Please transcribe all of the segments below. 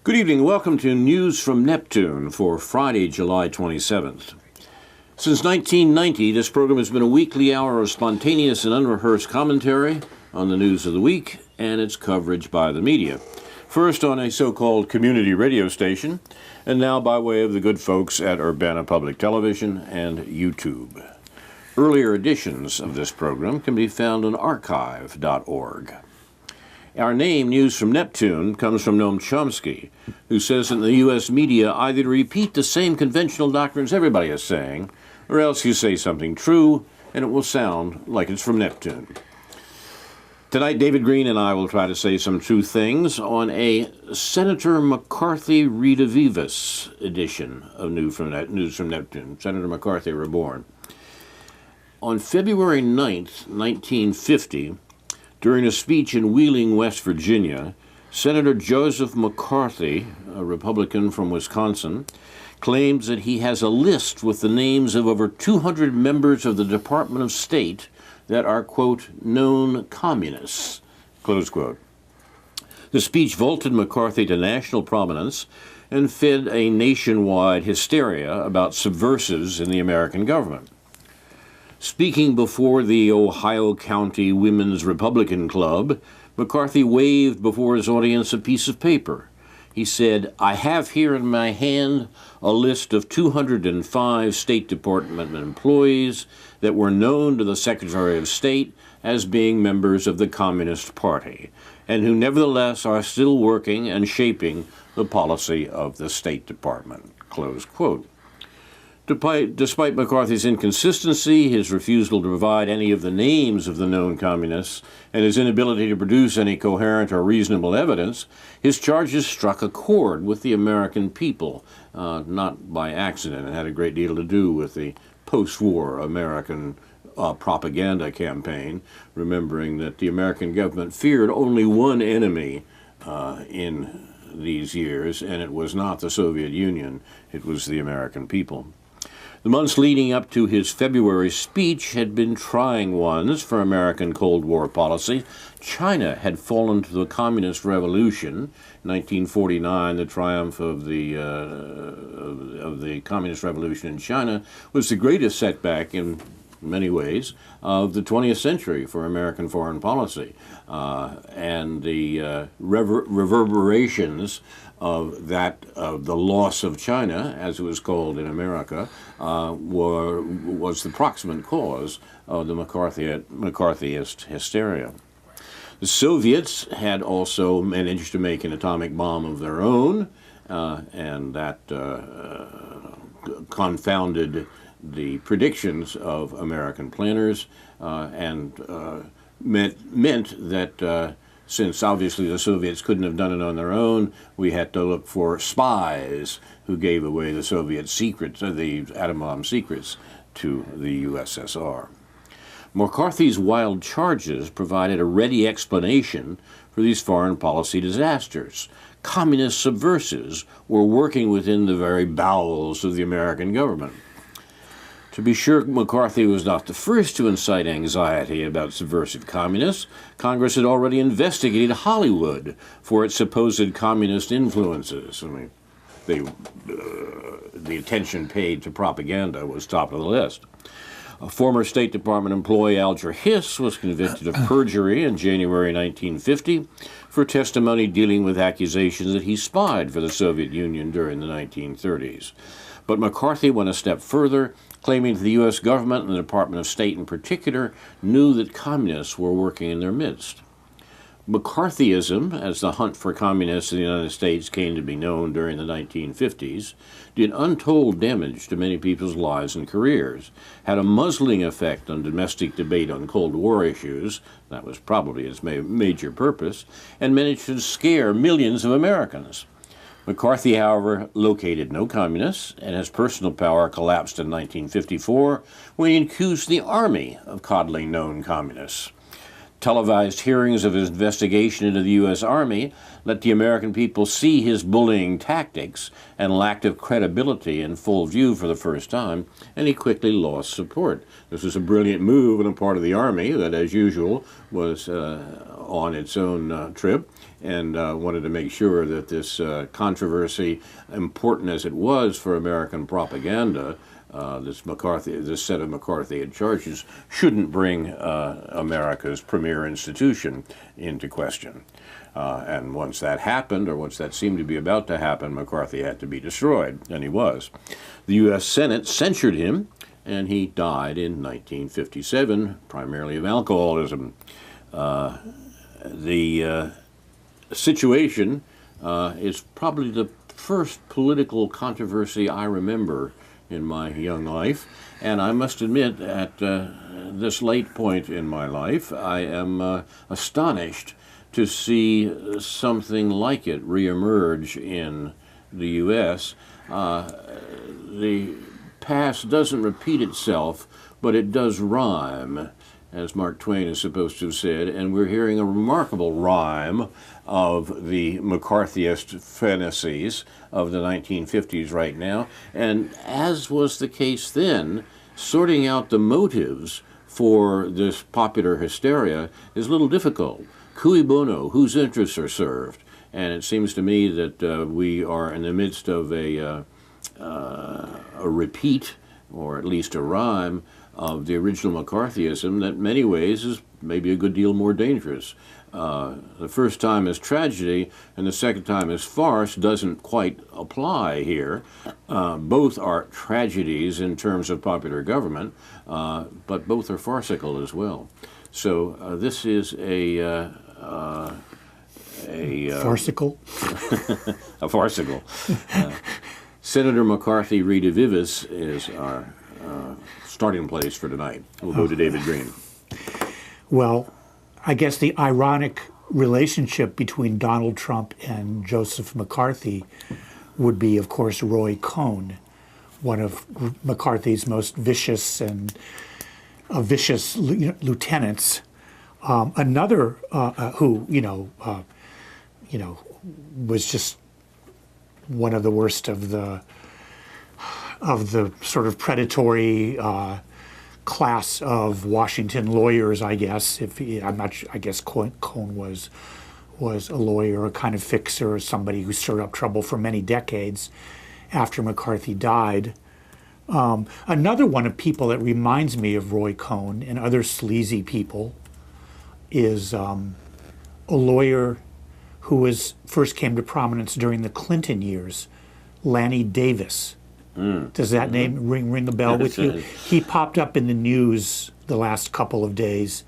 Good evening. Welcome to News from Neptune for Friday, July 27th. Since 1990, this program has been a weekly hour of spontaneous and unrehearsed commentary on the news of the week and its coverage by the media. First on a so-called community radio station, and now by way of the good folks at Urbana Public Television and YouTube. Earlier editions of this program can be found on archive.org. Our name, News from Neptune, comes from Noam Chomsky, who says that the U.S. media either repeat the same conventional doctrines everybody is saying, or else you say something true, and it will sound like it's from Neptune. Tonight, David Green and I will try to say some true things on a Senator McCarthy Redivivus edition of News from Neptune, Senator McCarthy reborn. On February 9th, 1950, during a speech in Wheeling, West Virginia, Senator Joseph McCarthy, a Republican from Wisconsin, claims that he has a list with the names of over 200 members of the Department of State that are, quote, known communists, close quote. The speech vaulted McCarthy to national prominence and fed a nationwide hysteria about subversives in the American government. Speaking before the Ohio County Women's Republican Club, McCarthy waved before his audience a piece of paper. He said, "I have here in my hand a list of 205 State Department employees that were known to the Secretary of State as being members of the Communist Party, and who nevertheless are still working and shaping the policy of the State Department," close quote. Despite McCarthy's inconsistency, his refusal to provide any of the names of the known communists, and his inability to produce any coherent or reasonable evidence, his charges struck a chord with the American people, not by accident. It had a great deal to do with the post-war American propaganda campaign, remembering that the American government feared only one enemy in these years, and it was not the Soviet Union, it was the American people. The months leading up to his February speech had been trying ones for American Cold War policy. China had fallen to the Communist Revolution. 1949, the triumph of the Communist Revolution in China was the greatest setback in many ways of the 20th century for American foreign policy. And the reverberations of the loss of China, as it was called in America, was the proximate cause of the McCarthyist hysteria. The Soviets had also managed to make an atomic bomb of their own, and that confounded the predictions of American planners, and meant that since obviously the Soviets couldn't have done it on their own, we had to look for spies who gave away the Soviet secrets, the atom bomb secrets, to the USSR. McCarthy's wild charges provided a ready explanation for these foreign policy disasters. Communist subversives were working within the very bowels of the American government. To be sure, McCarthy was not the first to incite anxiety about subversive communists. Congress had already investigated Hollywood for its supposed communist influences. I mean, the attention paid to propaganda was top of the list. A former State Department employee, Alger Hiss, was convicted of perjury in January 1950 for testimony dealing with accusations that he spied for the Soviet Union during the 1930s. But McCarthy went a step further, claiming that the U.S. government and the Department of State in particular knew that communists were working in their midst. McCarthyism, as the hunt for communists in the United States came to be known during the 1950s, did untold damage to many people's lives and careers, had a muzzling effect on domestic debate on Cold War issues, that was probably its major purpose, and managed to scare millions of Americans. McCarthy, however, located no communists, and his personal power collapsed in 1954 when he accused the Army of coddling known communists. televised hearings of his investigation into the U.S. Army let the American people see his bullying tactics and lack of credibility in full view for the first time, and he quickly lost support. This was a brilliant move on the part of the Army that, as usual, was on its own trip and wanted to make sure that this controversy, important as it was for American propaganda, this set of McCarthyite charges, shouldn't bring America's premier institution into question. And once that happened, or once that seemed to be about to happen, McCarthy had to be destroyed, and he was. The U.S. Senate censured him, and he died in 1957, primarily of alcoholism. The situation is probably the first political controversy I remember in my young life, and I must admit, at this late point in my life, I am astonished to see something like it reemerge in the U.S. The past doesn't repeat itself, but it does rhyme, as Mark Twain is supposed to have said, and we're hearing a remarkable rhyme of the McCarthyist fantasies of the 1950s right now. And as was the case then, sorting out the motives for this popular hysteria is a little difficult. Cui bono, whose interests are served? And it seems to me that we are in the midst of a repeat, or at least a rhyme, of the original McCarthyism that in many ways is maybe a good deal more dangerous. The first time is tragedy, and the second time is farce doesn't quite apply here. Both are tragedies in terms of popular government, but both are farcical as well. So this is a farcical? a farcical. Senator McCarthy Redivivis is our starting place for tonight. We'll go to David Green. Well, I guess the ironic relationship between Donald Trump and Joseph McCarthy would be, of course, Roy Cohn, one of McCarthy's most vicious lieutenants. Another who was just one of the worst of the sort of predatory class of Washington lawyers, I guess. I guess Cohn was a lawyer, a kind of fixer, somebody who stirred up trouble for many decades after McCarthy died. Another one of people that reminds me of Roy Cohn and other sleazy people is a lawyer who first came to prominence during the Clinton years, Lanny Davis. Does that name ring a bell with you? He popped up in the news the last couple of days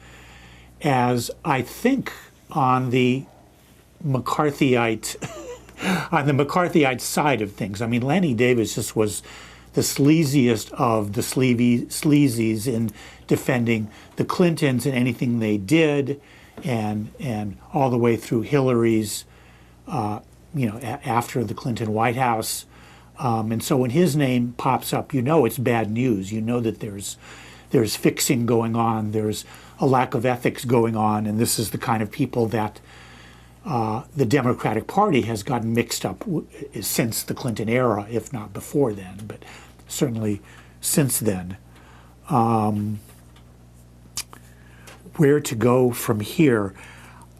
as, I think, on the McCarthyite side of things. I mean, Lanny Davis just was the sleaziest of the sleazies in defending the Clintons and anything they did, and all the way through Hillary's, after the Clinton White House. And so when his name pops up, it's bad news. You know that there's fixing going on, there's a lack of ethics going on, and this is the kind of people that the Democratic Party has gotten mixed up since the Clinton era, if not before then, but certainly since then. Where to go from here?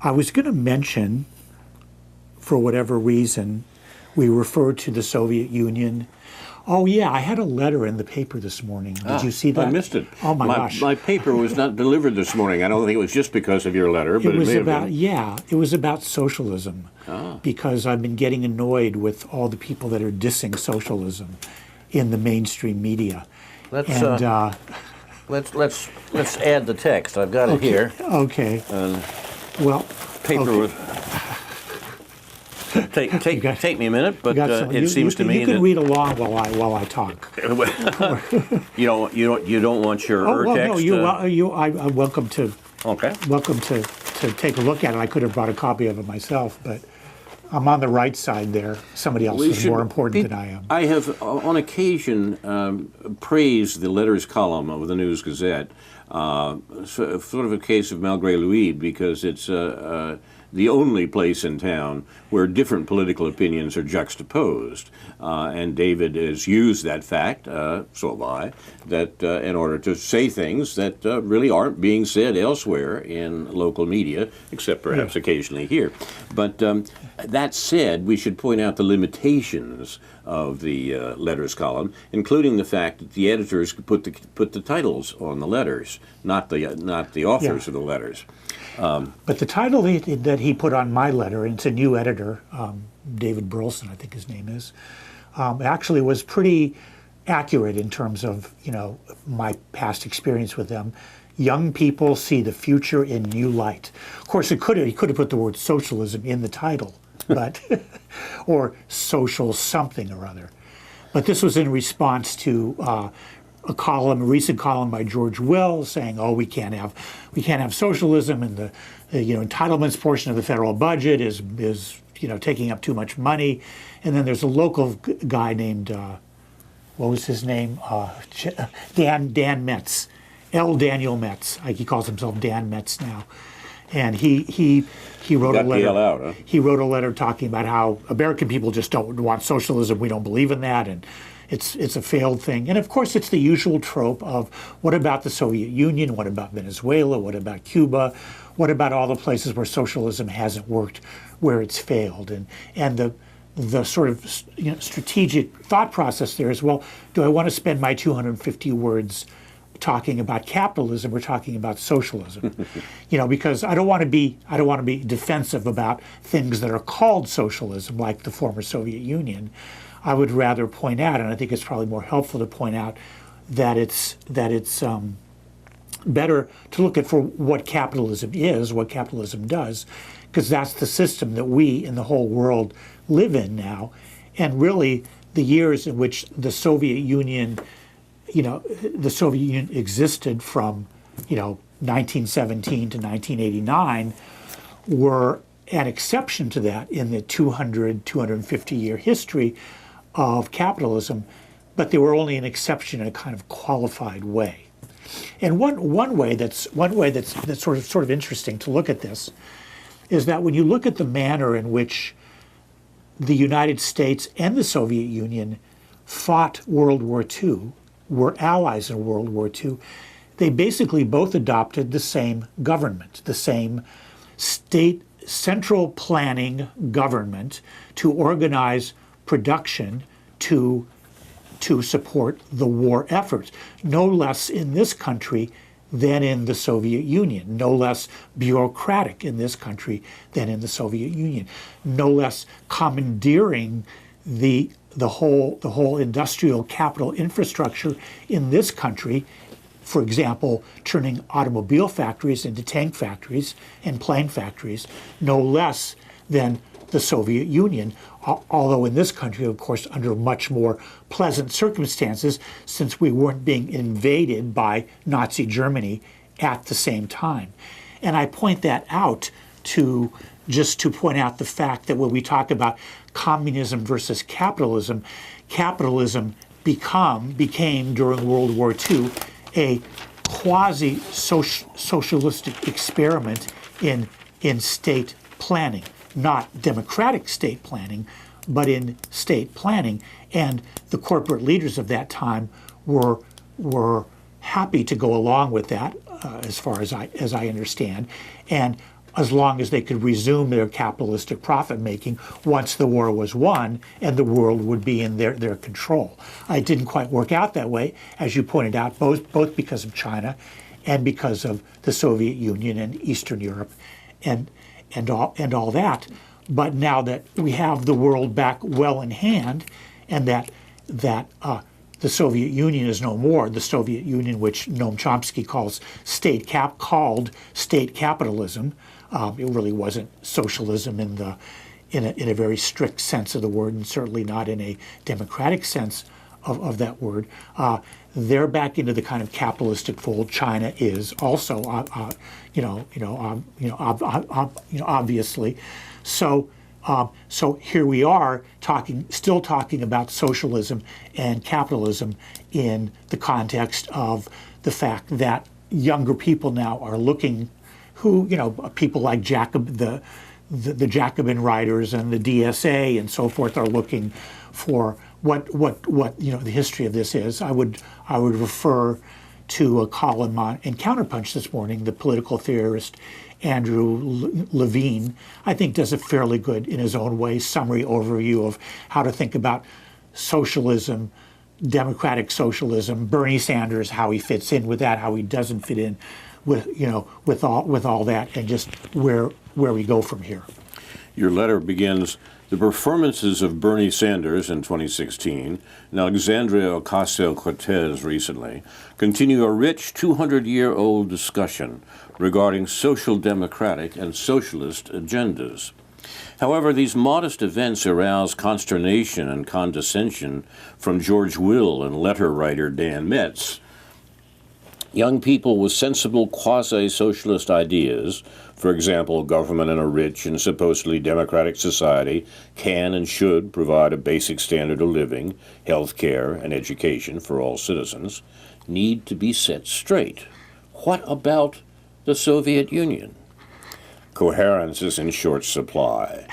I was going to mention, for whatever reason, we referred to the Soviet Union. Oh, yeah, I had a letter in the paper this morning. Did you see that? I missed it. Oh, my gosh. My paper was not delivered this morning. I don't think it was just because of your letter, but it may have been. Yeah, it was about socialism, because I've been getting annoyed with all the people that are dissing socialism in the mainstream media. Let's add the text. I've got it here. Okay. Well, paper with. Take me a minute, but it seems to me you can read along while I talk. you don't want your text. No, I'm welcome to. Okay. Welcome to take a look at it. I could have brought a copy of it myself, but I'm on the right side there. Somebody else is more important than I am. I have, on occasion, praised the letters column of the News Gazette, sort of a case of malgré lui, because it's the only place in town where different political opinions are juxtaposed. And David has used that fact, so have I, that in order to say things that really aren't being said elsewhere in local media, except perhaps occasionally here. But that said, we should point out the limitations of the letters column, including the fact that the editors put the titles on the letters, not the authors of the letters. But the title that he put on my letter, and it's a new editor, David Burleson, I think his name is, actually was pretty accurate in terms of my past experience with them. Young people see the future in new light. Of course, he could have put the word socialism in the title, but or social something or other. But this was in response to a recent column by George Will saying, "Oh, we can't have socialism, and the entitlements portion of the federal budget is taking up too much money." And then there's a local guy named what was his name? Dan Metz, L. Daniel Metz. He calls himself Dan Metz now, and he wrote a letter. Out, huh? He wrote a letter talking about how American people just don't want socialism. We don't believe in that, and it's a failed thing. And of course, it's the usual trope of what about the Soviet Union? What about Venezuela? What about Cuba? What about all the places where socialism hasn't worked, where it's failed? And the sort of strategic thought process there is, well, do I want to spend my 250 words talking about capitalism or talking about socialism? Because I don't want to be defensive about things that are called socialism, like the former Soviet Union. I would rather point out, and I think it's probably more helpful to point out, that it's better to look at for what capitalism is, what capitalism does, because that's the system that we in the whole world live in now. And really, the years in which the Soviet Union existed from 1917 to 1989 were an exception to that in the 250-year history of capitalism, but they were only an exception in a kind of qualified way. And one way that's sort of interesting to look at this is that when you look at the manner in which the United States and the Soviet Union fought World War II, were allies in World War II, they basically both adopted the same government, the same state central planning government to organize production to support the war efforts, no less in this country than in the Soviet Union, no less bureaucratic in this country than in the Soviet Union, no less commandeering the whole industrial capital infrastructure in this country. For example, turning automobile factories into tank factories and plane factories, no less than the Soviet Union, although in this country, of course, under much more pleasant circumstances, since we weren't being invaded by Nazi Germany at the same time. And I point that out to point out the fact that when we talk about communism versus capitalism, capitalism became during World War II a quasi-socialistic experiment in state planning, not democratic state planning, but in state planning. And the corporate leaders of that time were happy to go along with that, as far as I understand, and as long as they could resume their capitalistic profit making once the war was won and the world would be in their control. It didn't quite work out that way, as you pointed out, both because of China and because of the Soviet Union and Eastern Europe and all that. But now that we have the world back well in hand, and that the Soviet Union is no more, the Soviet Union, which Noam Chomsky calls state capitalism. It really wasn't socialism in a very strict sense of the word, and certainly not in a democratic sense of that word. They're back into the kind of capitalistic fold. China is also, obviously. So So here we are still talking about socialism and capitalism in the context of the fact that younger people now are looking, people like the Jacobin writers and the DSA and so forth are looking for what the history of this is. I would refer to a column in Counterpunch this morning. The political theorist Andrew Levine, I think, does a fairly good, in his own way, summary overview of how to think about socialism, democratic socialism, Bernie Sanders, how he fits in with that, how he doesn't fit in with all that, and just where we go from here. Your letter begins, the performances of Bernie Sanders in 2016 and Alexandria Ocasio-Cortez recently continue a rich 200-year-old discussion regarding social democratic and socialist agendas. However, these modest events arouse consternation and condescension from George Will and letter writer Dan Metz. Young people with sensible quasi-socialist ideas, for example, government in a rich and supposedly democratic society can and should provide a basic standard of living, health care, and education for all citizens, need to be set straight. What about the Soviet Union? Coherence is in short supply.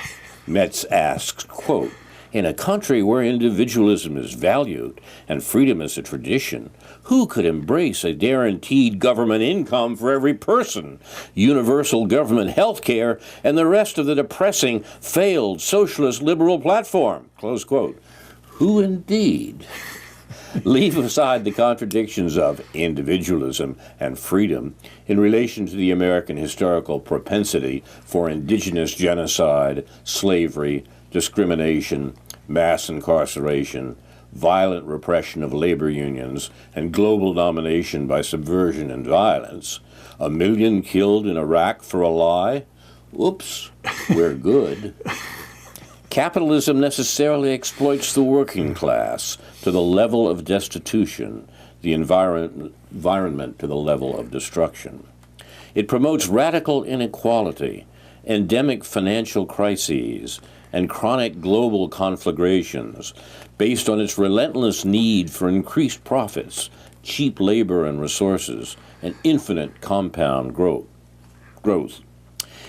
Metz asks, quote, in a country where individualism is valued and freedom is a tradition, who could embrace a guaranteed government income for every person, universal government health care, and the rest of the depressing, failed socialist liberal platform? Close quote. Who indeed? Leave aside the contradictions of individualism and freedom in relation to the American historical propensity for indigenous genocide, slavery, discrimination, mass incarceration, violent repression of labor unions, and global domination by subversion and violence. 1 million killed in Iraq for a lie? Oops, we're good. Capitalism necessarily exploits the working class to the level of destitution, the environment to the level of destruction. It promotes radical inequality, endemic financial crises, and chronic global conflagrations based on its relentless need for increased profits, cheap labor and resources, and infinite compound growth.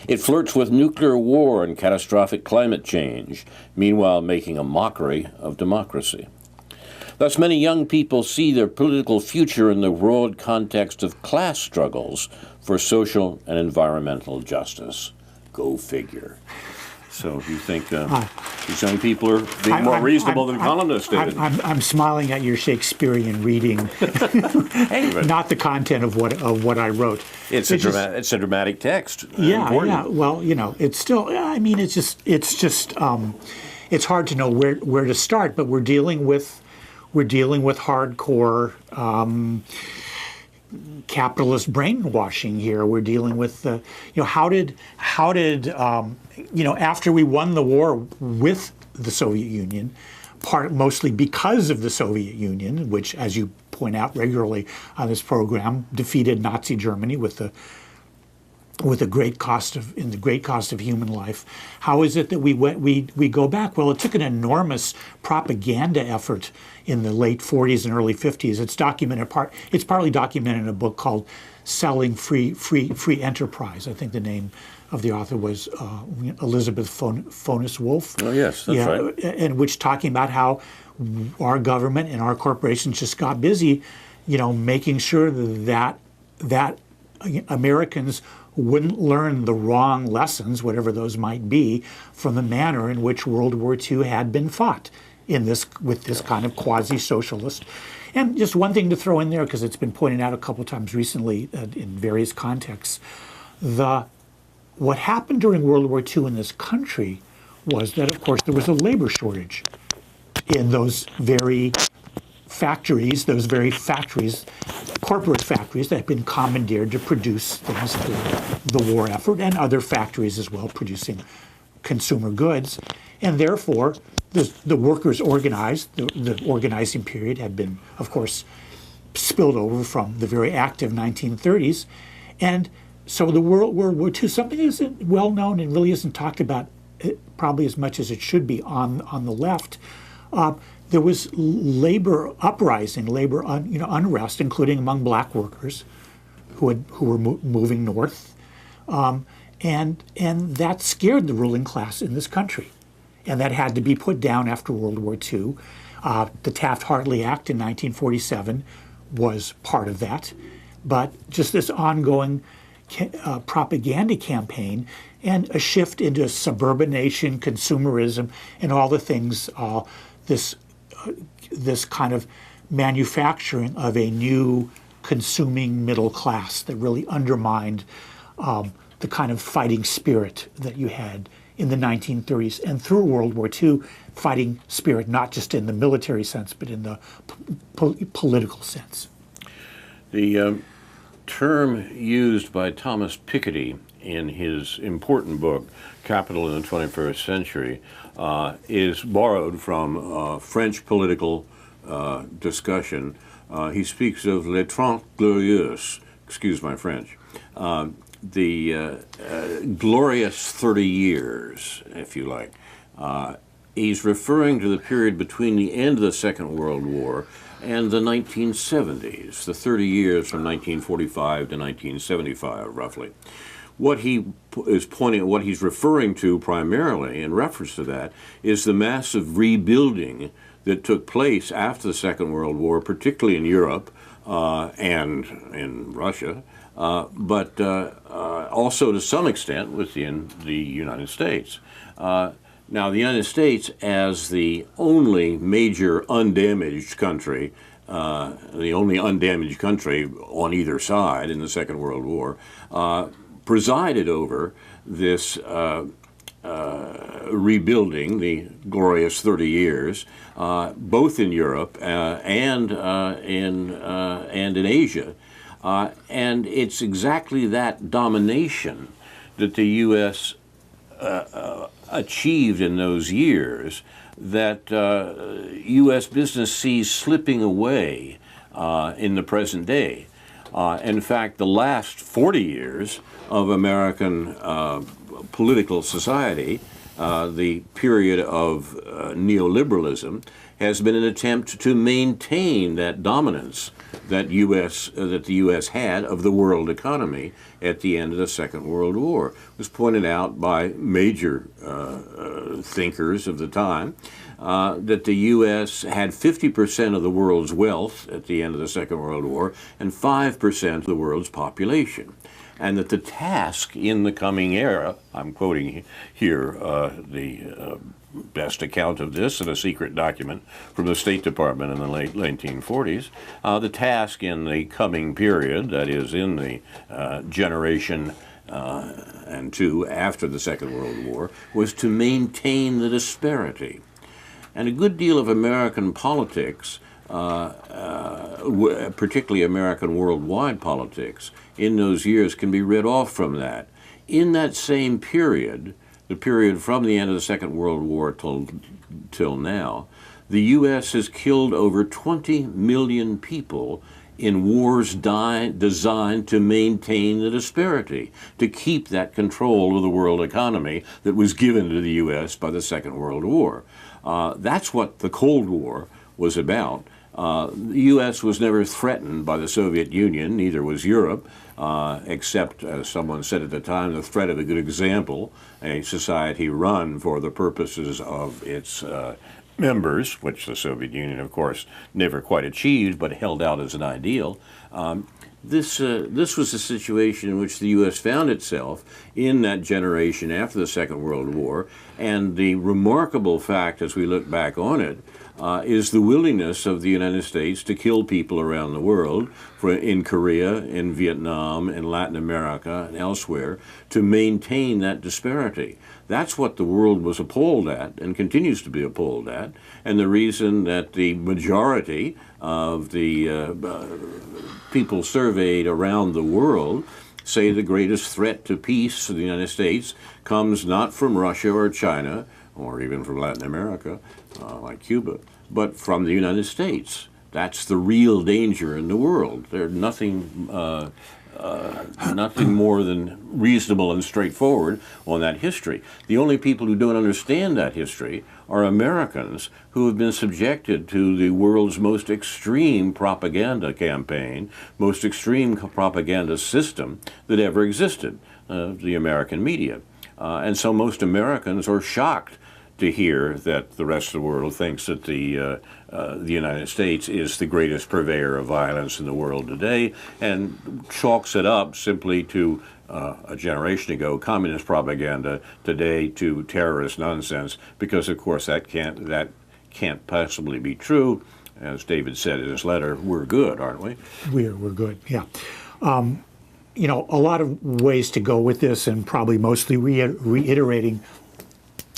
It flirts with nuclear war and catastrophic climate change, meanwhile making a mockery of democracy. Thus, many young people see their political future in the broad context of class struggles for social and environmental justice. Go figure. So you think these young people are being more reasonable than columnists did? I'm smiling at your Shakespearean reading, Hey, not the content of what I wrote. It's a dramatic text. Yeah, important. yeah. Well, it's still. I mean, it's hard to know where to start. But we're dealing with hardcore capitalist brainwashing here. We're dealing with how did after we won the war with the Soviet Union, mostly because of the Soviet Union, which, as you point out regularly on this program, defeated Nazi Germany with the great cost of human life. How is it that we go back? Well, it took an enormous propaganda effort in the late 40s and early 50s. It's partly documented in a book called "Selling Free Enterprise." I think the name of the author was Elizabeth Fonis Wolf. Oh yes, that's right. And which talking about how our government and our corporations just got busy, making sure that Americans wouldn't learn the wrong lessons, whatever those might be, from the manner in which World War II had been fought with this kind of quasi-socialist. And just one thing to throw in there, because it's been pointed out a couple of times recently in various contexts, what happened during World War II in this country was that, of course, there was a labor shortage in those very factories, corporate factories that had been commandeered to produce things for the war effort, and other factories as well producing consumer goods. And therefore, the workers organized. The organizing period had been, of course, spilled over from the very active 1930s. And so the World War II, something that isn't well known and really isn't talked about probably as much as it should be on the left. There was labor uprising, unrest, including among black workers who were moving north, and that scared the ruling class in this country, and that had to be put down after World War II. The Taft-Hartley Act in 1947 was part of that, but just this ongoing propaganda campaign and a shift into suburbanation, consumerism, and all the things, this kind of manufacturing of a new consuming middle class that really undermined the kind of fighting spirit that you had in the 1930s and through World War II, fighting spirit not just in the military sense, but in the political sense. The term used by Thomas Piketty in his important book, Capital in the 21st Century, is borrowed from French political discussion. He speaks of les 30 glorieuses, excuse my French, the glorious 30 years, if you like. He's referring to the period between the end of the Second World War and the 1970s, the 30 years from 1945 to 1975, roughly. What what he's referring to primarily in reference to that is the massive rebuilding that took place after the Second World War, particularly in Europe and in Russia, but also to some extent within the United States. Now, the United States, as the only major undamaged country, the only undamaged country on either side in the Second World War, presided over this rebuilding, the glorious 30 years, both in Europe and in Asia. And it's exactly that domination that the U.S. Achieved in those years that U.S. business sees slipping away in the present day. In fact, the last 40 years of American political society, the period of neoliberalism, has been an attempt to maintain that dominance that the U.S. had of the world economy at the end of the Second World War. It was pointed out by major thinkers of the time that the U.S. had 50% of the world's wealth at the end of the Second World War and 5% of the world's population. And that the task in the coming era, I'm quoting here the best account of this in a secret document from the State Department in the late 1940s, the task in the coming period, that is in the generation and two after the Second World War, was to maintain the disparity. And a good deal of American politics, particularly American worldwide politics, in those years can be read off from that. In that same period, the period from the end of the Second World War till now, the U.S. has killed over 20 million people in wars designed to maintain the disparity, to keep that control of the world economy that was given to the U.S. by the Second World War. That's what the Cold War was about. The U.S. was never threatened by the Soviet Union, neither was Europe, except, as someone said at the time, the threat of a good example, a society run for the purposes of its members, which the Soviet Union, of course, never quite achieved, but held out as an ideal. This was a situation in which the U.S. found itself in that generation after the Second World War, and the remarkable fact, as we look back on it, is the willingness of the United States to kill people around the world, in Korea, in Vietnam, in Latin America, and elsewhere, to maintain that disparity. That's what the world was appalled at and continues to be appalled at, and the reason that the majority of the people surveyed around the world say the greatest threat to peace for the United States comes not from Russia or China, or even from Latin America, like Cuba, but from the United States. That's the real danger in the world. There's nothing nothing more than reasonable and straightforward on that history. The only people who don't understand that history are Americans who have been subjected to the world's most extreme propaganda campaign, most extreme propaganda system that ever existed, the American media. And so most Americans are shocked to hear that the rest of the world thinks that the United States is the greatest purveyor of violence in the world today, and chalks it up simply to a generation ago communist propaganda, today to terrorist nonsense, because of course that can't possibly be true. As David said in his letter, we're good, aren't we? We're good, yeah. You know, a lot of ways to go with this, and probably mostly reiterating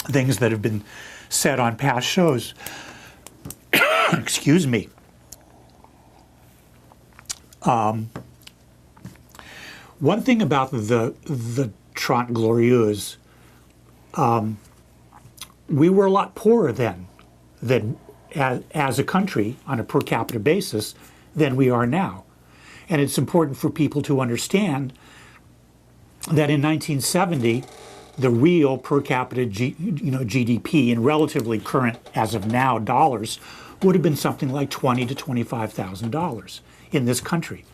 things that have been said on past shows. Excuse me. One thing about the Trente Glorieuses, we were a lot poorer then than as a country on a per capita basis than we are now. And it's important for people to understand that in 1970, the real per capita GDP in relatively current, as of now, dollars would have been something like $20,000 to $25,000 in this country.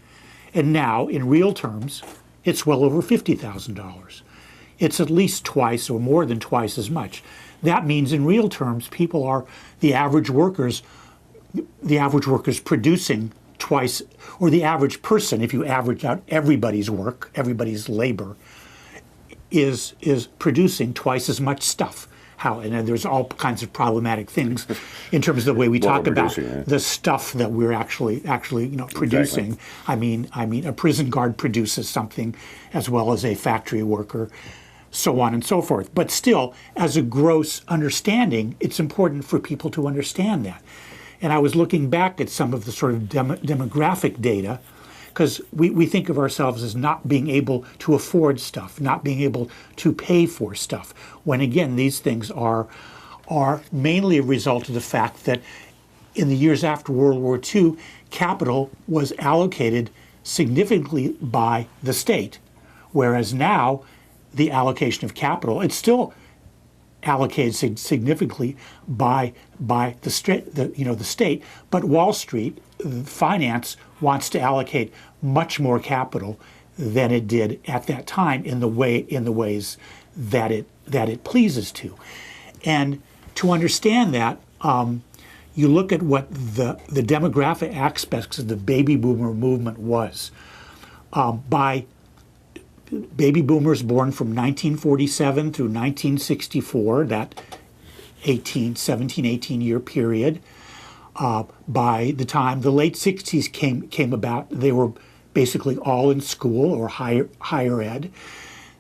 And now, in real terms, it's well over $50,000. It's at least twice or more than twice as much. That means in real terms, people are, the average workers producing twice, or the average person, if you average out everybody's work, everybody's labor, is producing twice as much stuff. How, and then there's all kinds of problematic things in terms of the way we talk about the stuff that we're actually producing. Exactly. I mean, a prison guard produces something as well as a factory worker, so on and so forth. But still, as a gross understanding, it's important for people to understand that. And I was looking back at some of the sort of demographic data, because we think of ourselves as not being able to afford stuff, not being able to pay for stuff, when again, these things are mainly a result of the fact that in the years after World War II, capital was allocated significantly by the state, whereas now the allocation of capital, it's still allocated significantly by the state, but Wall Street finance wants to allocate much more capital than it did at that time in the ways that it pleases to. And to understand that, you look at what the demographic aspects of the baby boomer movement was. By baby boomers born from 1947 through 1964, that 17, 18 year period, by the time the late 60s came about, they were basically all in school or higher ed.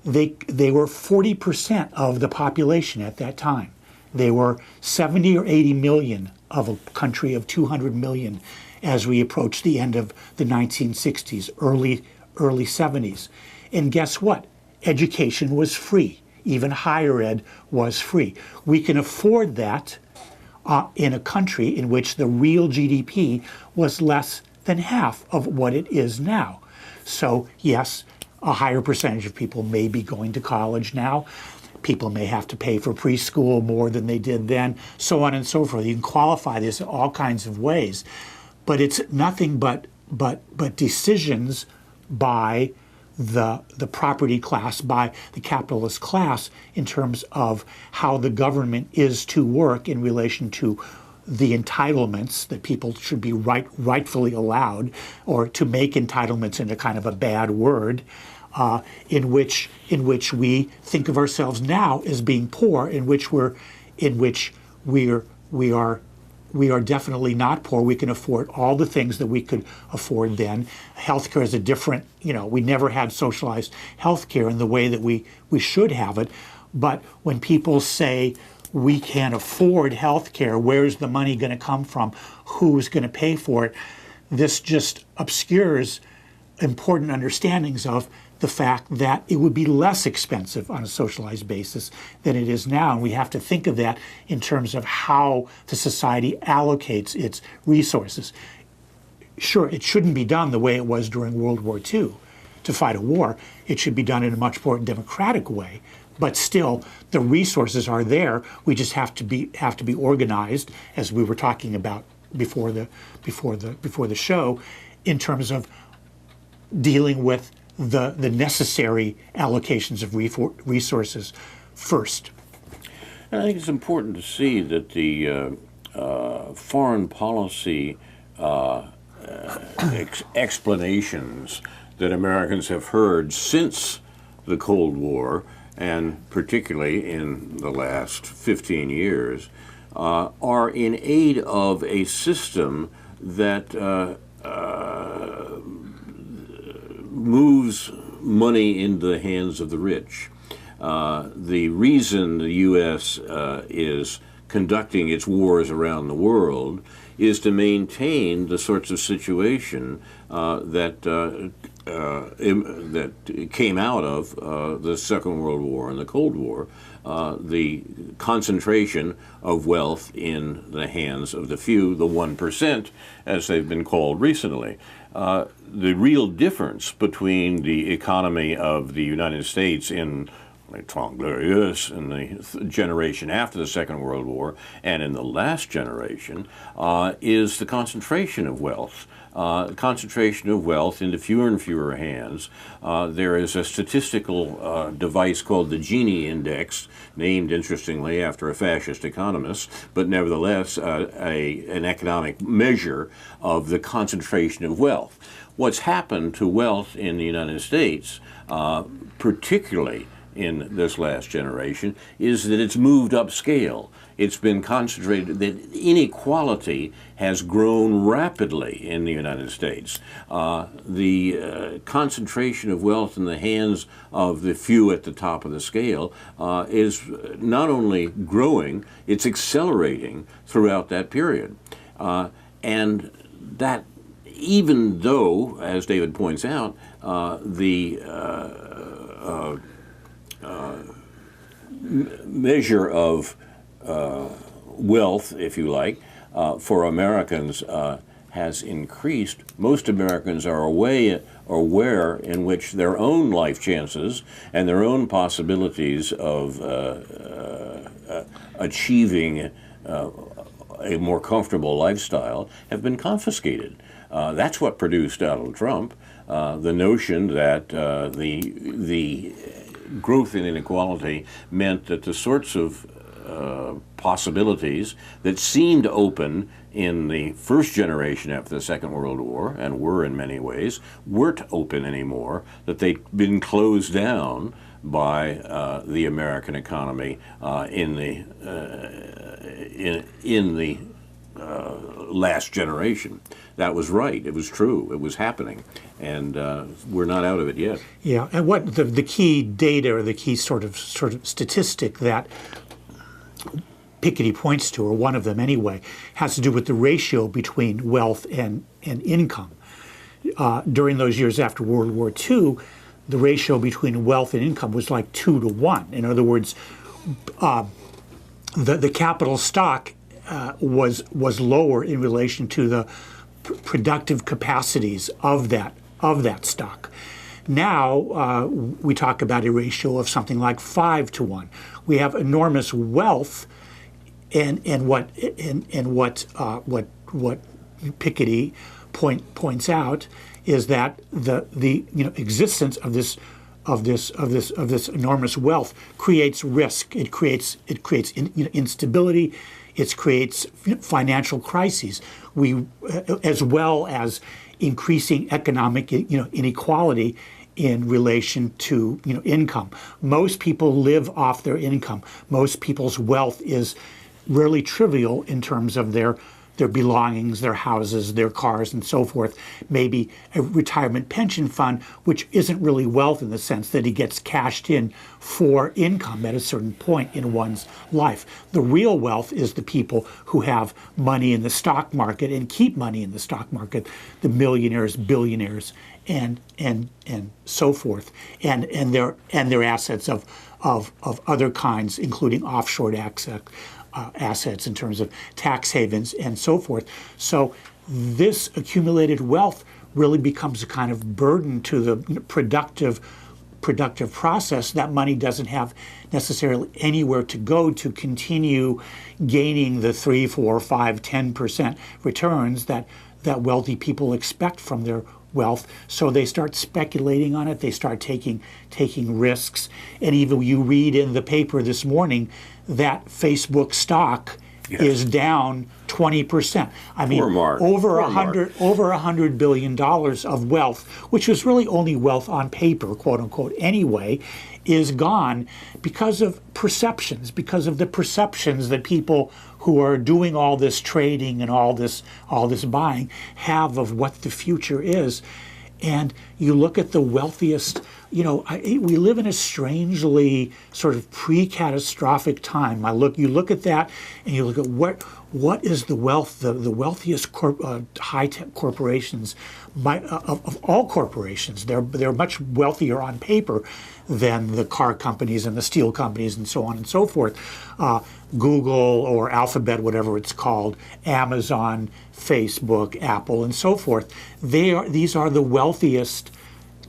They were 40% of the population at that time. They were 70 or 80 million of a country of 200 million as we approached the end of the 1960s, early 70s. And guess what? Education was free. Even higher ed was free. We can afford that in a country in which the real GDP was less than half of what it is now. So yes, a higher percentage of people may be going to college now. People may have to pay for preschool more than they did then, so on and so forth. You can qualify this in all kinds of ways. But it's nothing but decisions by the property class, by the capitalist class, in terms of how the government is to work in relation to the entitlements that people should be rightfully allowed, or to make entitlements into kind of a bad word, in which we think of ourselves now as being poor, in which we are definitely not poor. We can afford all the things that we could afford then. Healthcare is a different, we never had socialized healthcare in the way that we should have it. But when people say we can't afford healthcare, where's the money going to come from? Who's going to pay for it? This just obscures important understandings of the fact that it would be less expensive on a socialized basis than it is now. And we have to think of that in terms of how the society allocates its resources. Sure, it shouldn't be done the way it was during World War II. to fight a war. It should be done in a much more democratic way. But still, the resources are there. We just have to be organized, as we were talking about before the show, in terms of dealing with the necessary allocations of resources first. And I think it's important to see that the foreign policy explanations that Americans have heard since the Cold War, and particularly in the last 15 years, are in aid of a system that moves money into the hands of the rich. The reason the U.S. Is conducting its wars around the world is to maintain the sorts of situation that came out of the Second World War and the Cold War, the concentration of wealth in the hands of the few, the 1%, as they've been called recently. The real difference between the economy of the United States in Trente Glorieuses in the generation after the Second World War and in the last generation is the concentration of wealth. Concentration of wealth into fewer and fewer hands. There is a statistical device called the Gini Index, named interestingly after a fascist economist, but nevertheless an economic measure of the concentration of wealth. What's happened to wealth in the United States, particularly in this last generation, is that it's moved upscale. It's been concentrated, that inequality has grown rapidly in the United States. The concentration of wealth in the hands of the few at the top of the scale is not only growing, it's accelerating throughout that period. And that, even though, as David points out, the measure of wealth, if you like, for Americans has increased. Most Americans are aware in which their own life chances and their own possibilities of achieving a more comfortable lifestyle have been confiscated. That's what produced Donald Trump, the notion that the growth in inequality meant that the sorts of possibilities that seemed open in the first generation after the Second World War, and were in many ways, weren't open anymore, that they'd been closed down by the American economy in the last generation. That was right. It was true. It was happening, and we're not out of it yet. Yeah, and what the key data, or the key sort of statistic that Piketty points to, or one of them anyway, has to do with the ratio between wealth and income. During those years after World War II, the ratio between wealth and income was like 2 to 1. In other words, the capital stock was lower in relation to the productive capacities of that stock. Now we talk about a ratio of something like 5 to 1. We have enormous wealth, and what Piketty points out is that the existence of this enormous wealth creates risk. It creates instability. It creates financial crises. We, as well as increasing economic inequality in relation to income. Most people live off their income. Most people's wealth is really trivial in terms of their belongings, their houses, their cars, and so forth. Maybe a retirement pension fund, which isn't really wealth in the sense that it gets cashed in for income at a certain point in one's life. The real wealth is the people who have money in the stock market and keep money in the stock market, the millionaires, billionaires, and so forth, and their assets of other kinds, including offshore assets in terms of tax havens and so forth. So this accumulated wealth really becomes a kind of burden to the productive process. That money doesn't have necessarily anywhere to go to continue gaining the 3, 4, 5, 10% returns that wealthy people expect from their wealth. So they start speculating on it. They start taking risks. And even you read in the paper this morning that Facebook stock is down 20%. I mean, over $100 billion of wealth, which was really only wealth on paper, quote unquote, anyway, is gone because of perceptions, because of the perceptions that people who are doing all this trading and all this buying have of what the future is. And you look at the wealthiest, we live in a strangely sort of pre-catastrophic time. You look at that and you look at what is the wealth, the wealthiest high-tech corporations, of all corporations. They're much wealthier on paper than the car companies and the steel companies and so on and so forth. Google or Alphabet, whatever it's called, Amazon, Facebook, Apple, and so forth. These are the wealthiest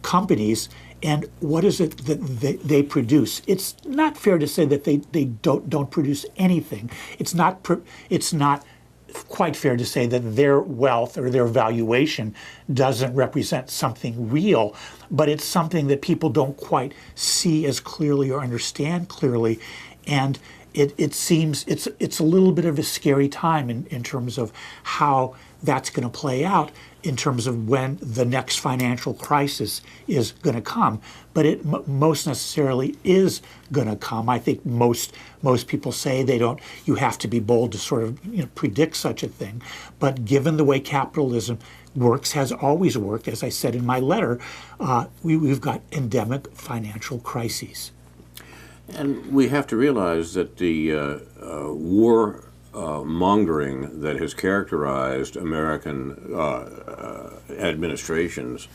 companies. And what is it that they produce? It's not fair to say that they don't produce anything. It's not quite fair to say that their wealth or their valuation doesn't represent something real, but it's something that people don't quite see as clearly or understand clearly. And it seems it's a little bit of a scary time in terms of how that's going to play out in terms of when the next financial crisis is going to come. But it most necessarily is going to come. I think most people say you have to be bold to sort of predict such a thing. But given the way capitalism works, has always worked, as I said in my letter, we've got endemic financial crises. And we have to realize that the war mongering that has characterized American administrations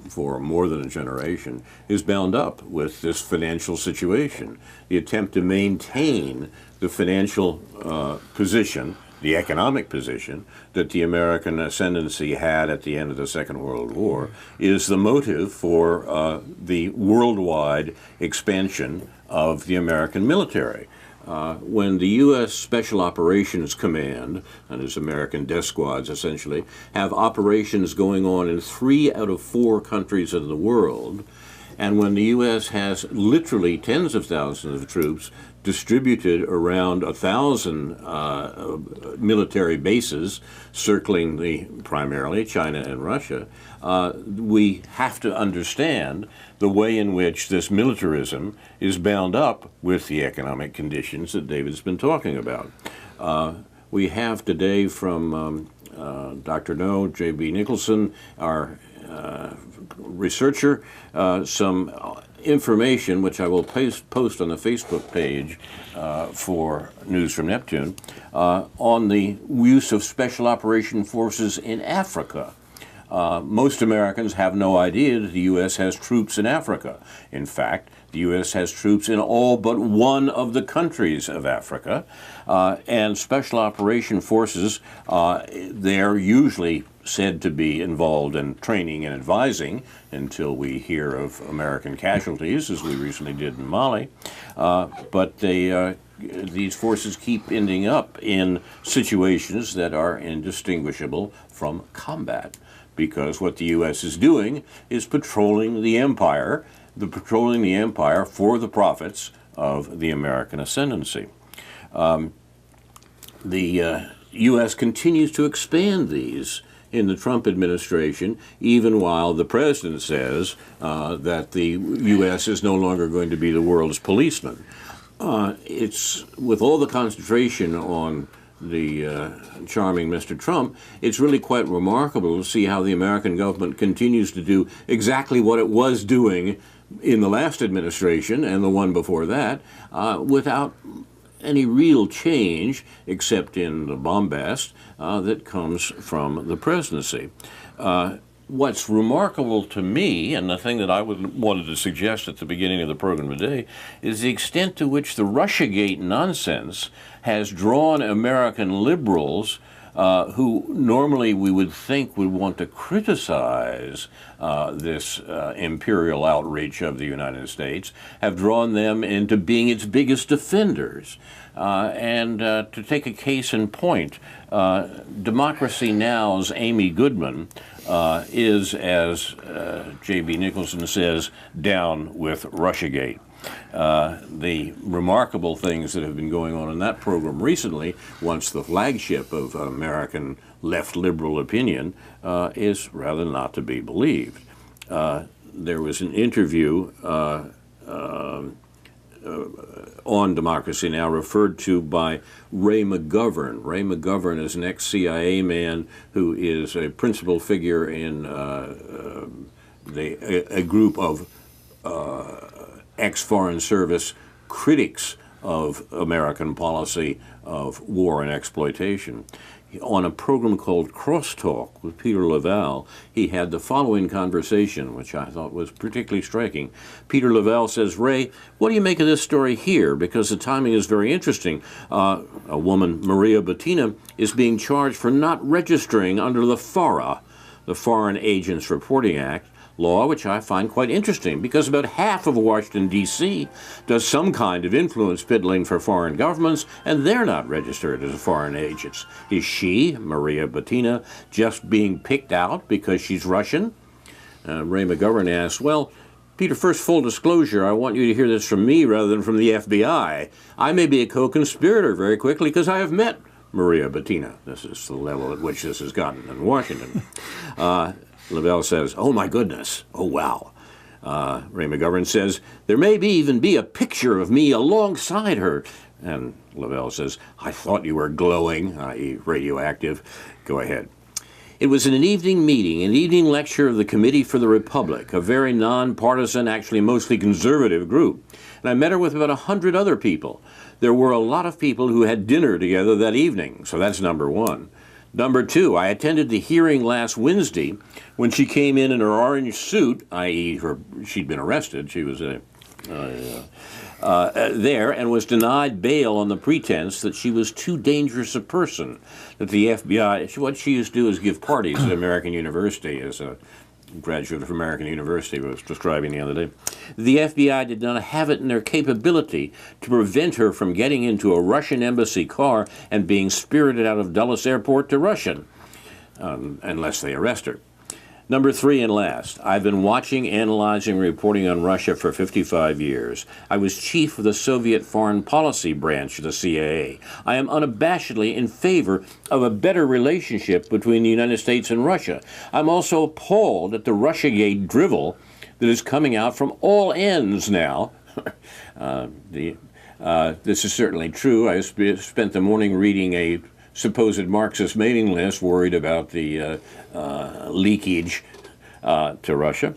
for more than a generation is bound up with this financial situation. The attempt to maintain the financial position, the economic position that the American ascendancy had at the end of the Second World War is the motive for the worldwide expansion of the American military. When the U.S. Special Operations Command, and its American death squads essentially, have operations going on in 3 out of 4 countries of the world, and when the U.S. has literally tens of thousands of troops distributed around 1,000 military bases circling primarily China and Russia, we have to understand the way in which this militarism is bound up with the economic conditions that David's been talking about. We have today from Dr. No, J.B. Nicholson, our researcher, some information which I will post on the Facebook page for News from Neptune on the use of special operation forces in Africa. Most Americans have no idea that the U.S. has troops in Africa. In fact, the U.S. has troops in all but one of the countries of Africa, and special operation forces, they're usually said to be involved in training and advising until we hear of American casualties, as we recently did in Mali. But these forces keep ending up in situations that are indistinguishable from combat, because what the U.S. is doing is patrolling the empire for the profits of the American ascendancy. The U.S. continues to expand these in the Trump administration, even while the president says that the U.S. is no longer going to be the world's policeman. It's with all the concentration on the charming Mr. Trump, it's really quite remarkable to see how the American government continues to do exactly what it was doing in the last administration and the one before that, without any real change except in the bombast that comes from the presidency. What's remarkable to me, and the thing that I wanted to suggest at the beginning of the program today, is the extent to which the Russiagate nonsense has drawn American liberals who normally we would think would want to criticize this imperial outreach of the United States, have drawn them into being its biggest defenders. And to take a case in point, Democracy Now!'s Amy Goodman is, as J.B. Nicholson says, down with Russiagate. The remarkable things that have been going on in that program recently, once the flagship of American left liberal opinion, is rather not to be believed. There was an interview on Democracy Now! Referred to by Ray McGovern. Ray McGovern is an ex-CIA man who is a principal figure in a group of ex-Foreign Service critics of American policy of war and exploitation. On a program called Crosstalk with Peter Lavelle, he had the following conversation, which I thought was particularly striking. Peter Lavelle says, "Ray, what do you make of this story here? Because the timing is very interesting. A woman, Maria Butina, is being charged for not registering under the FARA, the Foreign Agents Reporting Act, law, which I find quite interesting, because about half of Washington, D.C. does some kind of influence peddling for foreign governments, and they're not registered as foreign agents. Is she, Maria Butina, just being picked out because she's Russian?" Ray McGovern asks, "Well, Peter, first, full disclosure, I want you to hear this from me rather than from the FBI. I may be a co-conspirator very quickly because I have met Maria Butina." This is the level at which this has gotten in Washington. Lavelle says, "Oh, my goodness. Oh, wow." Ray McGovern says, "There may even be a picture of me alongside her." And Lavelle says, "I thought you were glowing, i.e. radioactive. Go ahead." It was in an evening meeting, an evening lecture of the Committee for the Republic, a very nonpartisan, actually mostly conservative group. And I met her with about 100 other people. There were a lot of people who had dinner together that evening, so that's number one. Number two, I attended the hearing last Wednesday when she came in her orange suit, i.e. she'd been arrested. She was there and was denied bail on the pretense that she was too dangerous a person, that the FBI, what she used to do is give parties at American University, as a graduate of American University was describing the other day. The FBI did not have it in their capability to prevent her from getting into a Russian embassy car and being spirited out of Dulles Airport to Russia, unless they arrest her. Number three and last, I've been watching, analyzing, reporting on Russia for 55 years. I was chief of the Soviet foreign policy branch of the CIA. I am unabashedly in favor of a better relationship between the United States and Russia. I'm also appalled at the Russiagate drivel that is coming out from all ends now. This is certainly true. I spent the morning reading a supposed Marxist mailing list, worried about the leakage to Russia.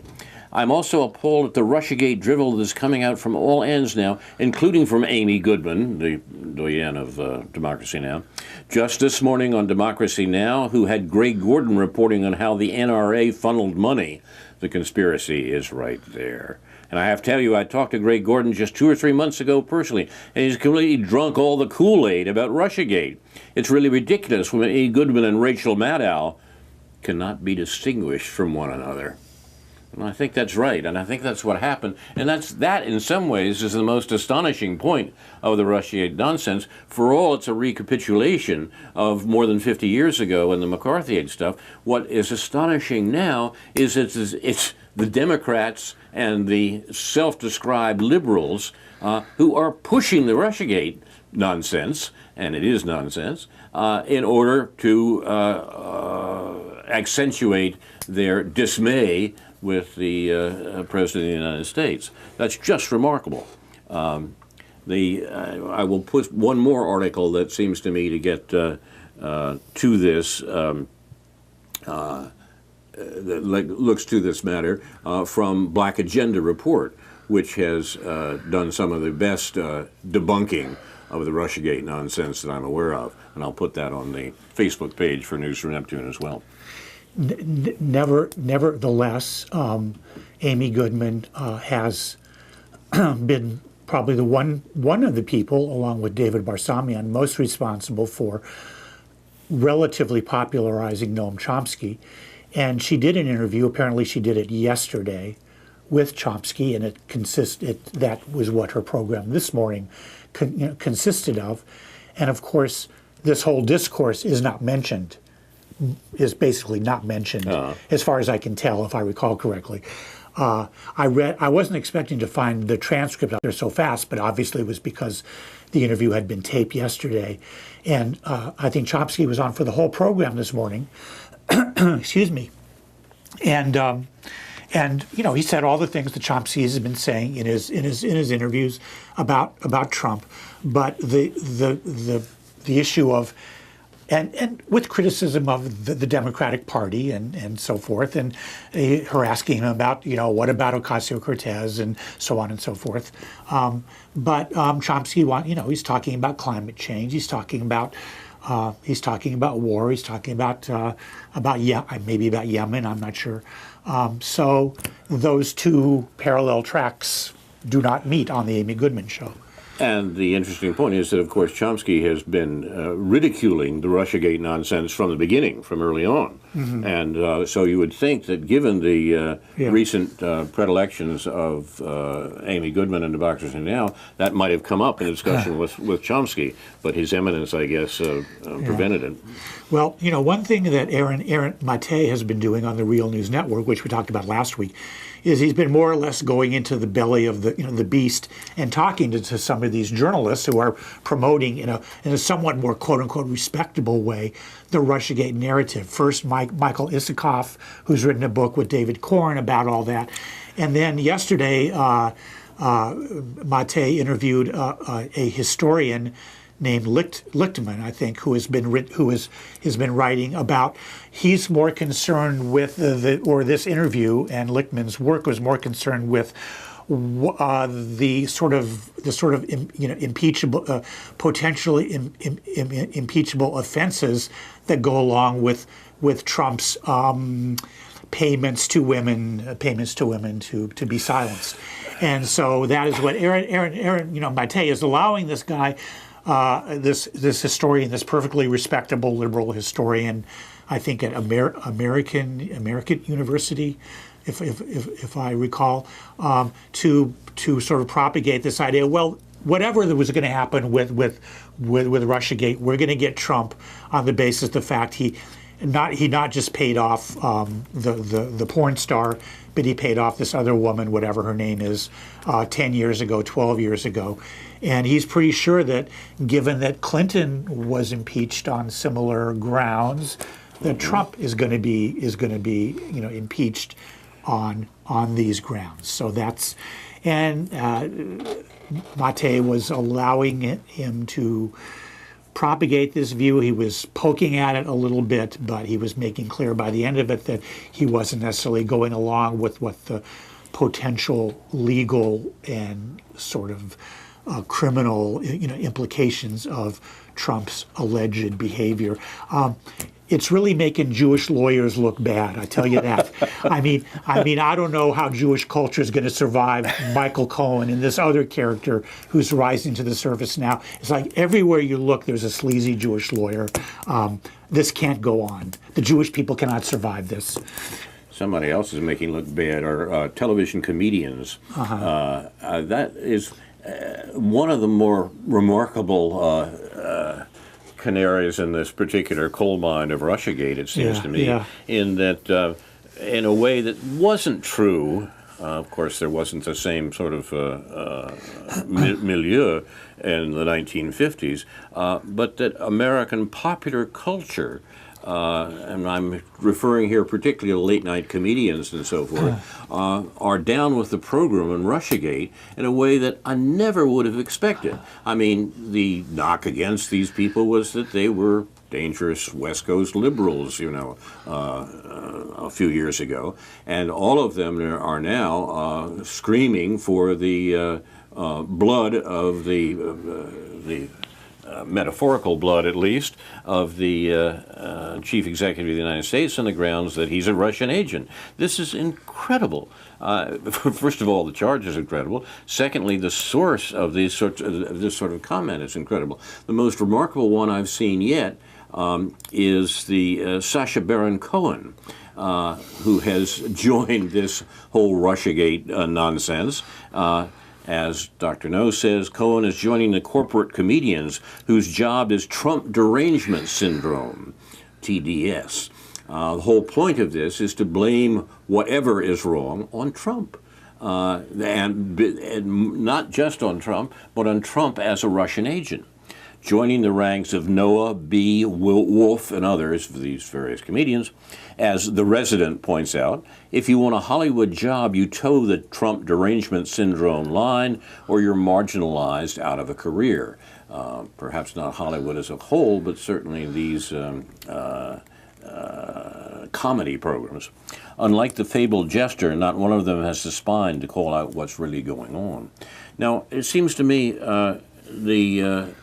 I'm also appalled at the Russiagate drivel that is coming out from all ends now, including from Amy Goodman, the doyen of Democracy Now! Just this morning on Democracy Now!, who had Greg Gordon reporting on how the NRA funneled money. The conspiracy is right there. And I have to tell you, I talked to Greg Gordon just 2 or 3 months ago personally, and he's completely drunk all the Kool-Aid about Russiagate. It's really ridiculous when Amy Goodman and Rachel Maddow cannot be distinguished from one another. And I think that's right, and I think that's what happened. And that, in some ways, is the most astonishing point of the Russiagate nonsense. For all, it's a recapitulation of more than 50 years ago and the McCarthyite stuff. What is astonishing now is it's the Democrats and the self-described liberals who are pushing the Russiagate nonsense, and it is nonsense, in order to accentuate their dismay with the President of the United States. That's just remarkable. I will put one more article that seems to me to get to this, that looks to this matter, from Black Agenda Report, which has done some of the best debunking of the Russiagate nonsense that I'm aware of. And I'll put that on the Facebook page for News from Neptune as well. Nevertheless, Amy Goodman has been probably the one of the people, along with David Barsamian, most responsible for relatively popularizing Noam Chomsky. And she did an interview, apparently she did it yesterday, with Chomsky, and that was what her program this morning consisted of. And of course, this whole discourse is basically not mentioned, as far as I can tell, if I recall correctly. I wasn't expecting to find the transcript out there so fast, but obviously it was because the interview had been taped yesterday. And I think Chomsky was on for the whole program this morning. Excuse me. And he said all the things that Chomsky has been saying in his interviews about Trump, but the issue of and with criticism of the Democratic Party and so forth, and her asking him about what about Ocasio-Cortez and so on and so forth. But Chomsky he's talking about climate change. He's talking about war. He's talking about maybe about Yemen. I'm not sure. So those two parallel tracks do not meet on the Amy Goodman Show. And the interesting point is that, of course, Chomsky has been ridiculing the Russiagate nonsense from the beginning, from early on. Mm-hmm. And so you would think that given the recent predilections of Amy Goodman and Democracy Now!, that might have come up in discussion with Chomsky, but his eminence, I guess, prevented it. Well, one thing that Aaron Mate has been doing on the Real News Network, which we talked about last week, is he's been more or less going into the belly of the beast and talking to some of these journalists who are promoting in a somewhat more quote unquote respectable way the Russiagate narrative. First, Michael Isikoff, who's written a book with David Korn about all that, and then yesterday Mate interviewed a historian named Lichtman, I think, who has been writing about. He's more concerned with this interview, and Lichtman's work was more concerned with the sort of impeachable, potentially impeachable offenses that go along with Trump's payments to women to be silenced. And so that is what Aaron Mate is allowing this guy. This historian, this perfectly respectable liberal historian, I think at American University, if I recall, to sort of propagate this idea. Well, whatever that was going to happen with Russiagate, we're going to get Trump on the basis of the fact he not just paid off the porn star, but he paid off this other woman, whatever her name is, 10 years ago, 12 years ago. And he's pretty sure that, given that Clinton was impeached on similar grounds, that Trump is going to be impeached on these grounds. So that's, and Mate was allowing him to propagate this view. He was poking at it a little bit, but he was making clear by the end of it that he wasn't necessarily going along with what the potential legal and sort of criminal implications of Trump's alleged behavior. It's really making Jewish lawyers look bad, I tell you that. I mean, I don't know how Jewish culture is going to survive Michael Cohen and this other character who's rising to the surface now. It's like everywhere you look, there's a sleazy Jewish lawyer. This can't go on. The Jewish people cannot survive this. Somebody else is making look bad are television comedians. That is one of the more remarkable canaries in this particular coal mine of Russiagate, it seems to me, in that, in a way that wasn't true. Of course, there wasn't the same sort of milieu in the 1950s, but that American popular culture, and I'm referring here particularly to late-night comedians and so forth, are down with the program in Russiagate in a way that I never would have expected. I mean, the knock against these people was that they were dangerous West Coast liberals, a few years ago, and all of them are now screaming for the blood of the metaphorical blood, at least, of the chief executive of the United States on the grounds that he's a Russian agent. This is incredible. First of all, the charge is incredible. Secondly, the source of this sort of comment is incredible. The most remarkable one I've seen yet is the Sacha Baron Cohen, who has joined this whole Russiagate nonsense. As Dr. No says, Cohen is joining the corporate comedians whose job is Trump derangement syndrome, TDS. The whole point of this is to blame whatever is wrong on Trump. And not just on Trump, but on Trump as a Russian agent. Joining the ranks of Noah, B., Wolf, and others, these various comedians, as The Resident points out, if you want a Hollywood job, you toe the Trump derangement syndrome line, or you're marginalized out of a career. Perhaps not Hollywood as a whole, but certainly these comedy programs. Unlike the fabled jester, not one of them has the spine to call out what's really going on. Now, it seems to me the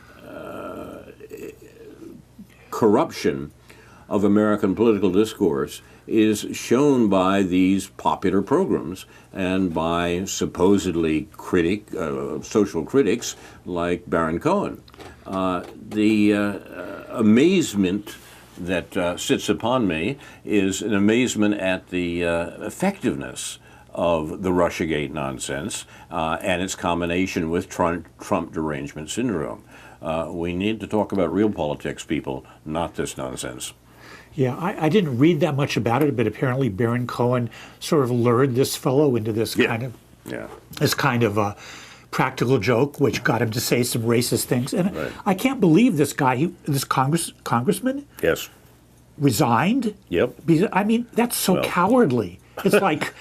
corruption of American political discourse is shown by these popular programs and by supposedly social critics like Baron Cohen. The amazement that sits upon me is an amazement at the effectiveness of the Russiagate nonsense and its combination with Trump derangement syndrome. We need to talk about real politics, people, not this nonsense. Yeah, I didn't read that much about it, but apparently Baron Cohen sort of lured this fellow into this kind of a practical joke, which got him to say some racist things. And right. I can't believe this guy, this congressman, Yes. resigned. Yep. Because, I mean, that's so cowardly. It's like,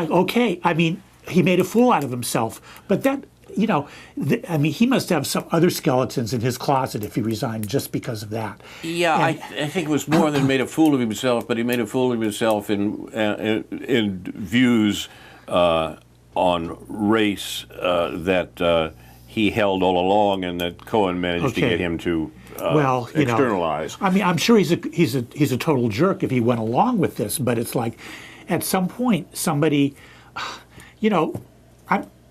okay. I mean, he made a fool out of himself, but that. I mean, he must have some other skeletons in his closet if he resigned just because of that. Yeah, I think it was more than made a fool of himself, but he made a fool of himself in views on race that he held all along, and that Cohen managed to get him to externalize. I mean, I'm sure he's a total jerk if he went along with this, but it's like, at some point, somebody,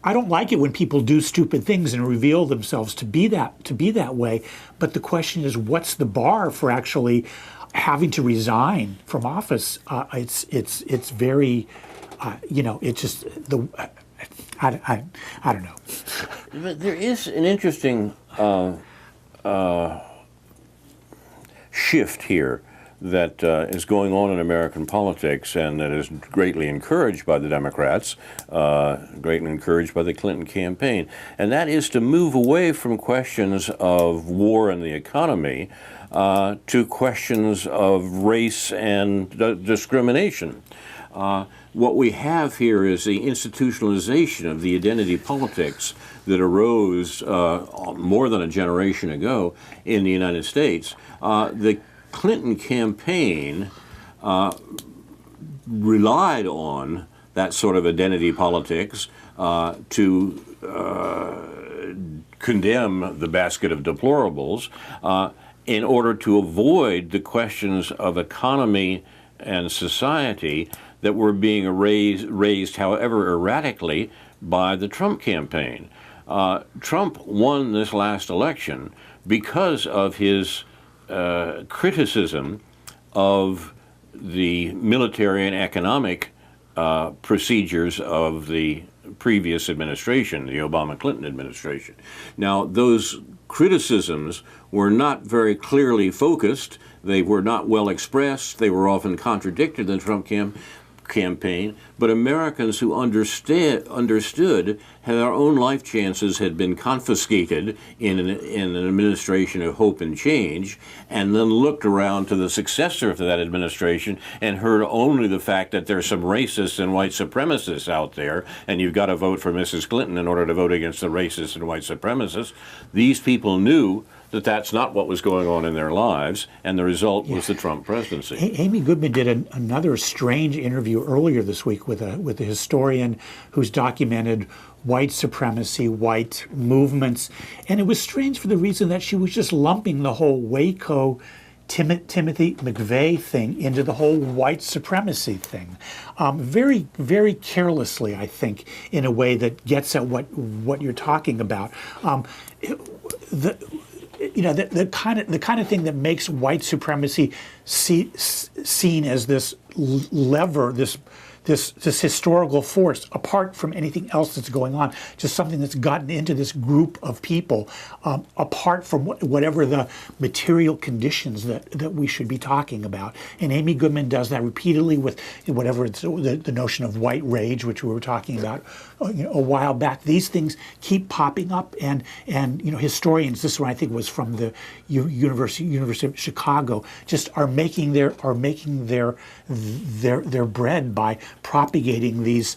I don't like it when people do stupid things and reveal themselves to be that way. But the question is, what's the bar for actually having to resign from office? It's very, it's just I don't know. But there is an interesting shift here that is going on in American politics, and that is greatly encouraged by the Democrats, greatly encouraged by the Clinton campaign. And that is to move away from questions of war and the economy to questions of race and discrimination. What we have here is the institutionalization of the identity politics that arose more than a generation ago in the United States. The Clinton campaign relied on that sort of identity politics to condemn the basket of deplorables in order to avoid the questions of economy and society that were being raised, however erratically, by the Trump campaign. Trump won this last election because of his criticism of the military and economic procedures of the previous administration, the Obama-Clinton administration. Now, those criticisms were not very clearly focused. They were not well expressed. They were often contradicted in the Trump campaign, but Americans who understood how their own life chances had been confiscated in an administration of hope and change, and then looked around to the successor of that administration and heard only the fact that there's some racists and white supremacists out there, and you've got to vote for Mrs. Clinton in order to vote against the racists and white supremacists. These people knew that that's not what was going on in their lives, and the result was the Trump presidency. Amy Goodman did another strange interview earlier this week with a historian who's documented white supremacy, white movements, and it was strange for the reason that she was just lumping the whole Waco Timothy McVeigh thing into the whole white supremacy thing, very, very carelessly, I think, in a way that gets at what you're talking about. the kind of thing that makes white supremacy seen as this lever, this historical force, apart from anything else that's going on, just something that's gotten into this group of people, apart from whatever the material conditions that we should be talking about. And Amy Goodman does that repeatedly with whatever it's, the notion of white rage, which we were talking about a while back. These things keep popping up, and historians, this one I think was from the University of Chicago, just are making their bread by propagating these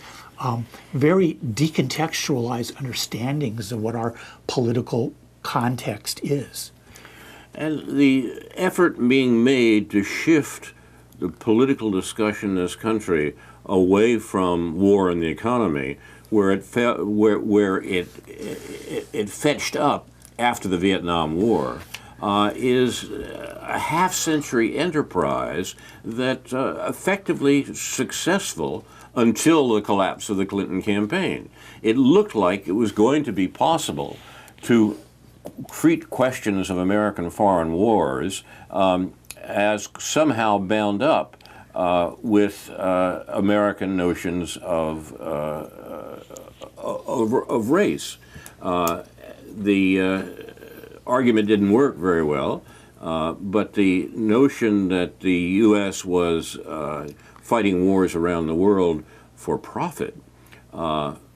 very decontextualized understandings of what our political context is. And the effort being made to shift the political discussion in this country away from war and the economy, where it fetched up after the Vietnam War, is a half-century enterprise that effectively successful until the collapse of the Clinton campaign. It looked like it was going to be possible to treat questions of American foreign wars as somehow bound up with American notions of race. The argument didn't work very well, but the notion that the U.S. was fighting wars around the world for profit,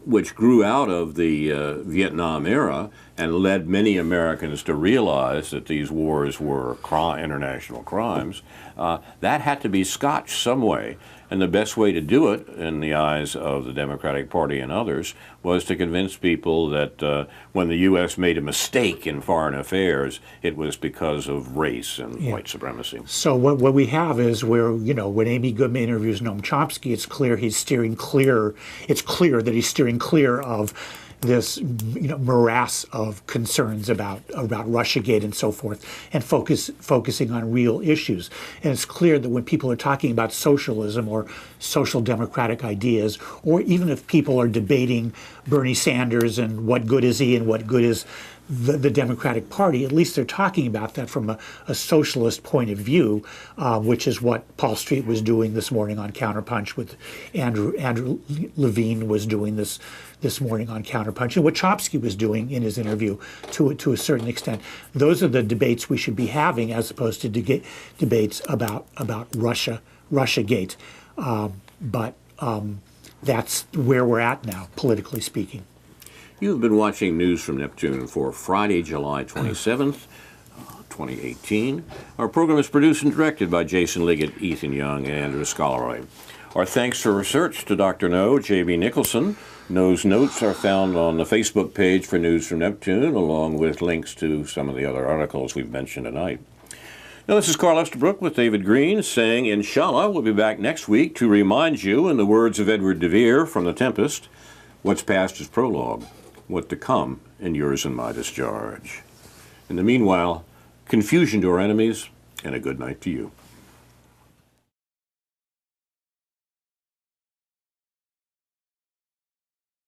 which grew out of the Vietnam era and led many Americans to realize that these wars were international crimes, that had to be scotched some way. And the best way to do it, in the eyes of the Democratic Party and others, was to convince people that when the U.S. made a mistake in foreign affairs, it was because of race and white supremacy. So what we have is where, when Amy Goodman interviews Noam Chomsky, it's clear that he's steering clear of this morass of concerns about Russiagate and so forth, and focusing on real issues. And it's clear that when people are talking about socialism or social democratic ideas, or even if people are debating Bernie Sanders and what good is he and what good is the Democratic Party, at least they're talking about that from a socialist point of view, which is what Paul Street was doing this morning on Counterpunch, with Andrew Levine was doing this morning on Counterpunch, and what Chomsky was doing in his interview to a certain extent. Those are the debates we should be having, as opposed to debates about Russiagate. But that's where we're at now, politically speaking. You've been watching News from Neptune for Friday, July 27th, 2018. Our program is produced and directed by Jason Liggett, Ethan Young, and Andrew Scalaroy. Our thanks for research to Dr. No, J.B. Nicholson. No's notes are found on the Facebook page for News from Neptune, along with links to some of the other articles we've mentioned tonight. Now, this is Carl Estabrook with David Green saying, Inshallah, we'll be back next week to remind you, in the words of Edward de Vere from The Tempest, what's past is prologue, what to come in yours and my discharge. In the meanwhile, confusion to our enemies, and a good night to you.